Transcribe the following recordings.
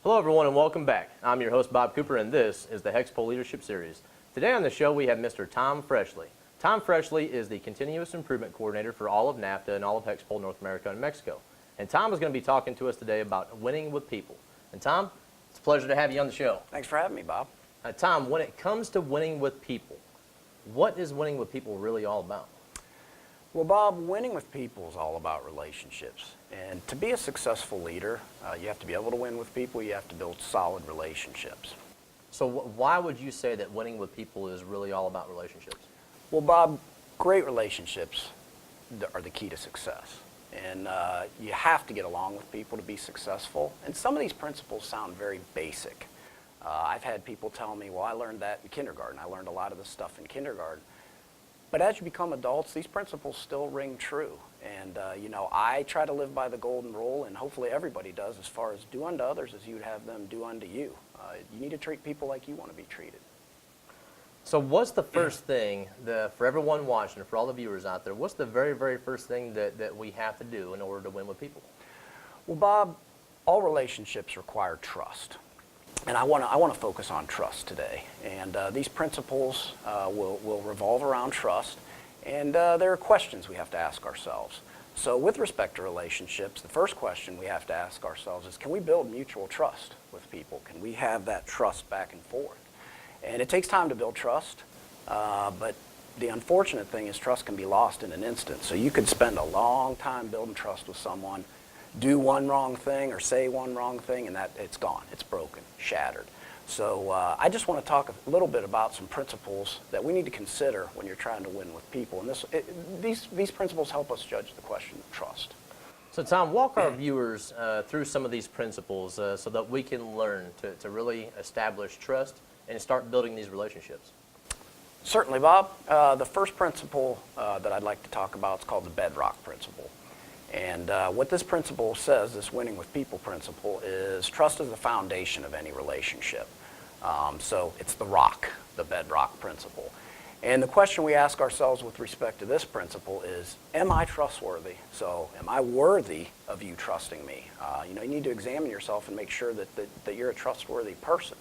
Hello everyone and welcome back. I'm your host Bob Cooper and this is the HEXPOL Leadership Series. Today on the show we have Mr. Tom Freshley. Tom Freshley is the Continuous Improvement Coordinator for all of NAFTA and all of HEXPOL North America and Mexico. And Tom is going to be talking to us today about winning with people. And Tom, it's a pleasure to have you on the show. Thanks for having me, Bob. Tom, when it comes to winning with people, what is winning with people really all about? Well, Bob, winning with people is all about relationships. And to be a successful leader, you have to be able to win with people. You have to build solid relationships. So why would you say that winning with people is really all about relationships? Well, Bob, great relationships are the key to success. And you have to get along with people to be successful. And some of these principles sound very basic. I've had people tell me, well, I learned that in kindergarten. I learned a lot of this stuff in kindergarten. But as you become adults, these principles still ring true. And, I try to live by the golden rule, and hopefully everybody does, as far as do unto others as you would have them do unto you. You need to treat people like you want to be treated. So what's the first thing, for everyone watching, for all the viewers out there, what's the very, very first thing that we have to do in order to win with people? Well, Bob, all relationships require trust. And I want to focus on trust today. And these principles will revolve around trust. And there are questions we have to ask ourselves. So with respect to relationships, the first question we have to ask ourselves is, can we build mutual trust with people? Can we have that trust back and forth? And it takes time to build trust, but the unfortunate thing is trust can be lost in an instant. So you could spend a long time building trust with someone, do one wrong thing or say one wrong thing, and it's gone. It's broken, shattered. So I just want to talk a little bit about some principles that we need to consider when you're trying to win with people. And these principles help us judge the question of trust. So Tom, walk our viewers through some of these principles so that we can learn to really establish trust and start building these relationships. Certainly, Bob. The first principle that I'd like to talk about is called the Bedrock Principle. And what this principle says, this winning with people principle, is trust is the foundation of any relationship. So it's the rock, the bedrock principle. And the question we ask ourselves with respect to this principle is, am I trustworthy? So am I worthy of you trusting me? You need to examine yourself and make sure that you're a trustworthy person.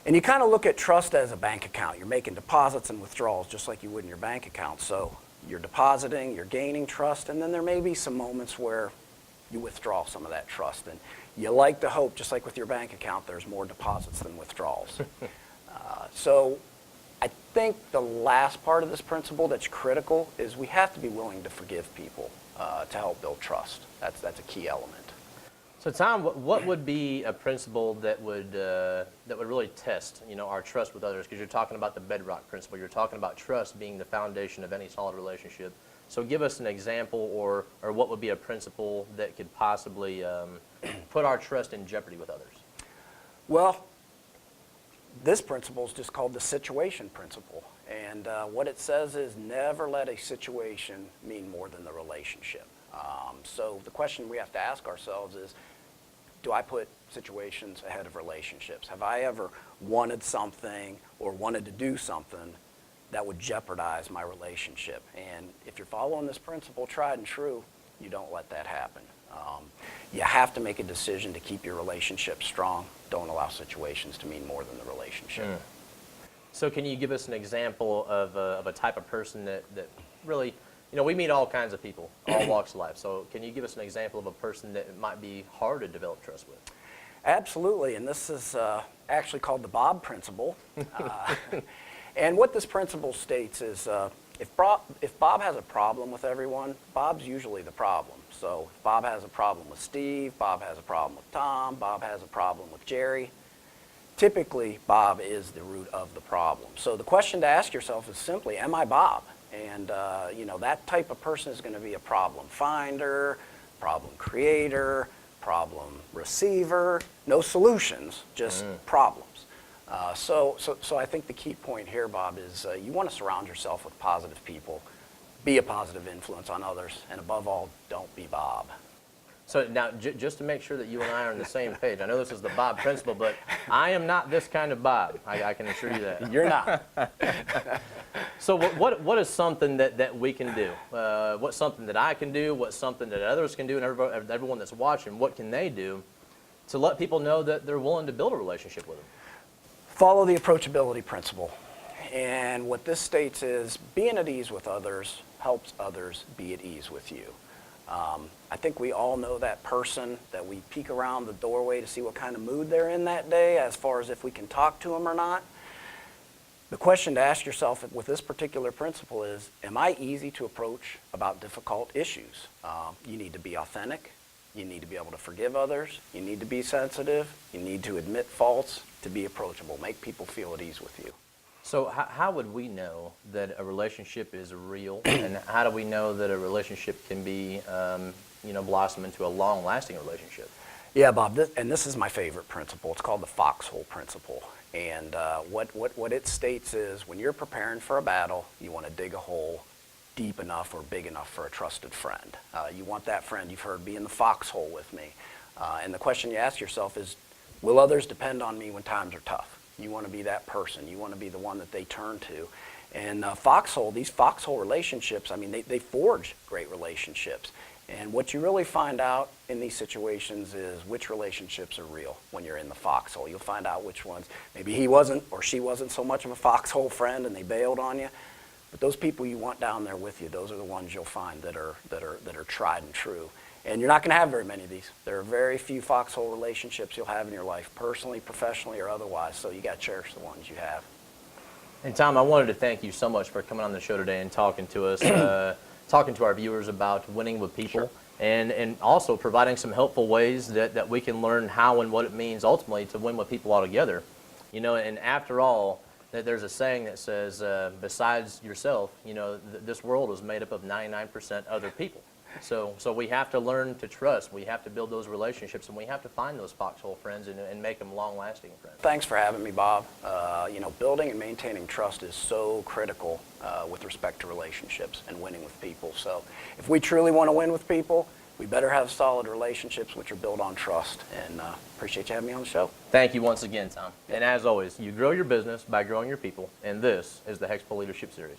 And you kind of look at trust as a bank account. You're making deposits and withdrawals just like you would in your bank account. So you're depositing, you're gaining trust, and then there may be some moments where you withdraw some of that trust. And you like to hope, just like with your bank account, there's more deposits than withdrawals. So I think the last part of this principle that's critical is we have to be willing to forgive people to help build trust. That's a key element. So Tom, what would be a principle that would really test our trust with others? Because you're talking about the bedrock principle. You're talking about trust being the foundation of any solid relationship. So give us an example or what would be a principle that could possibly put our trust in jeopardy with others? Well, this principle is just called the situation principle. And what it says is never let a situation mean more than the relationship. So the question we have to ask ourselves is, do I put situations ahead of relationships? Have I ever wanted something or wanted to do something that would jeopardize my relationship? And if you're following this principle tried and true, you don't let that happen. You have to make a decision to keep your relationship strong. Don't allow situations to mean more than the relationship. So can you give us an example of a type of person that really, we meet all kinds of people, all walks of life. So can you give us an example of a person that it might be hard to develop trust with? Absolutely, and this is actually called the Bob Principle. And what this principle states is if Bob has a problem with everyone, Bob's usually the problem. So if Bob has a problem with Steve, Bob has a problem with Tom, Bob has a problem with Jerry, typically Bob is the root of the problem. So the question to ask yourself is simply, am I Bob? And that type of person is going to be a problem finder, problem creator, problem receiver, no solutions, just problems. So I think the key point here, Bob, is you want to surround yourself with positive people, be a positive influence on others, and above all, don't be Bob. So now, just to make sure that you and I are on the same page, I know this is the Bob Principle, but I am not this kind of Bob. I can assure you that. You're not. So what is something that we can do? What's something that I can do? What's something that others can do? And everyone that's watching, what can they do to let people know that they're willing to build a relationship with them? Follow the approachability principle. And what this states is being at ease with others helps others be at ease with you. I think we all know that person that we peek around the doorway to see what kind of mood they're in that day as far as if we can talk to them or not. The question to ask yourself with this particular principle is, am I easy to approach about difficult issues? You need to be authentic. You need to be able to forgive others. You need to be sensitive. You need to admit faults to be approachable. Make people feel at ease with you. So how would we know that a relationship is real, and how do we know that a relationship can be, blossom into a long-lasting relationship? Yeah, Bob, this is my favorite principle. It's called the Foxhole Principle. And what it states is when you're preparing for a battle, you want to dig a hole deep enough or big enough for a trusted friend. You want that friend, you've heard, be in the foxhole with me. And the question you ask yourself is, will others depend on me when times are tough? You want to be that person. You want to be the one that they turn to. And these foxhole relationships, I mean, they forge great relationships. And what you really find out in these situations is which relationships are real when you're in the foxhole. You'll find out which ones, maybe he wasn't or she wasn't so much of a foxhole friend and they bailed on you. But those people you want down there with you, those are the ones you'll find that are tried and true. And you're not going to have very many of these. There are very few foxhole relationships you'll have in your life, personally, professionally, or otherwise. So you got to cherish the ones you have. And Tom, I wanted to thank you so much for coming on the show today and talking to us, talking to our viewers about winning with people, Sure. and also providing some helpful ways that we can learn how and what it means ultimately to win with people altogether. You know, and after all, there's a saying that says, besides yourself, this world is made up of 99% other people. So we have to learn to trust. We have to build those relationships, and we have to find those foxhole friends and make them long-lasting friends. Thanks for having me, Bob. Building and maintaining trust is so critical with respect to relationships and winning with people. So if we truly want to win with people, we better have solid relationships which are built on trust. And appreciate you having me on the show. Thank you once again, Tom. And as always, you grow your business by growing your people, and this is the HEXPOL Leadership Series.